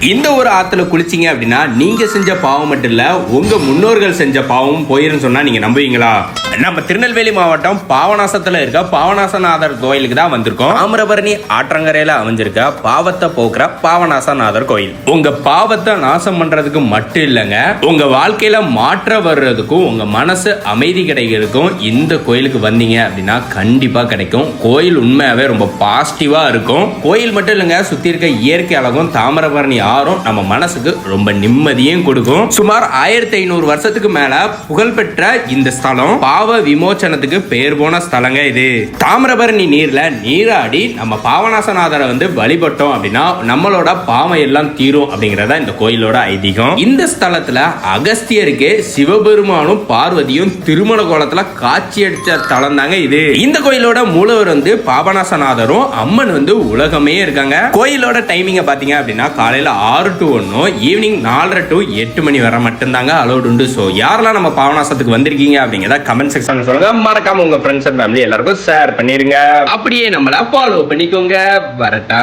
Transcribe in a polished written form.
இந்த ஒரு ஆத்துல குளிச்சிங்க அப்படின்னா நீங்க செஞ்ச பாவம் மட்டும் இல்ல உங்க முன்னோர்கள் செஞ்ச பாவம் போயிருன்னு சொன்னா நீங்க நம்புவீங்களா? நம்ம திருநெல்வேலி மாவட்டம் பாவநாசத்துல இருக்க பாவநாசநாதர் கோயிலுக்கு தான் வந்திருக்கோம். தாமிரபரணி ஆற்றங்கரையில அமைஞ்சிருக்க பாவத்தை போக்குற பாவநாசநாதர் கோயில். உங்க பாவத்தை நாசம் பண்றதுக்கு மட்டும் இல்லைங்க, உங்க வாழ்க்கையில மாற்ற வர்றதுக்கும் உங்க மனசு அமைதி கிடைக்கிறதுக்கும் இந்த கோயிலுக்கு வந்தீங்க அப்படின்னா கண்டிப்பா கிடைக்கும். கோயில் உண்மையாவே ரொம்ப பாசிட்டிவா இருக்கும். கோயில் மட்டும் இல்லைங்க, சுத்தி இருக்க இயற்கை அழகும் தாமிரபரணி ஆறும் நம்ம மனசுக்கு ரொம்ப நிம்மதியும் கொடுக்கும். சுமார் 1500 வருஷத்துக்கு மேல புகழ்பெற்ற இந்த ஸ்தலம் பாவ விமோச்சனத்துக்கு பெயர் போன ஸ்தலங்க இது. தாமிரபரணி நீர்ல நீராடி நம்ம பாவநாசநாதரை வழிபட்டோம் அப்படின்னா நம்மளோட பாவம் எல்லாம் தீரும் அப்படிங்கறத இந்த கோயிலோட ஐதீகம். இந்த ஸ்தலத்துல அகஸ்தியருக்கு சிவபெருமானும் பார்வதியும் திருமண கோலத்துல காட்சி அடிச்ச ஸ்தலம் தாங்க இது. இந்த கோயிலோட மூலவர் பாபநாசநாதரும் அம்மன் உலகமே இருக்காங்க. கோயிலோட டைமிங்க பாத்தீங்க அப்படின்னா காலையில 6 to 1, ஈவினிங் 4:30 to 8 மணி வரை மட்டும்தாங்க அலோட் உண்டு. சோ யாரெல்லாம் நம்ம பாவநாசத்துக்கு வந்திருக்கீங்க அப்படிங்கறத கமெண்ட் செக்ஷன்ல சொல்லுங்க. மறக்காம உங்க ஃப்ரெண்ட்ஸ் அண்ட் ஃபேமிலி எல்லாருக்கும் ஷேர் பண்ணிருங்க. அப்படியே நம்மள ஃபாலோ பண்ணிக்கோங்க. வரட்டா.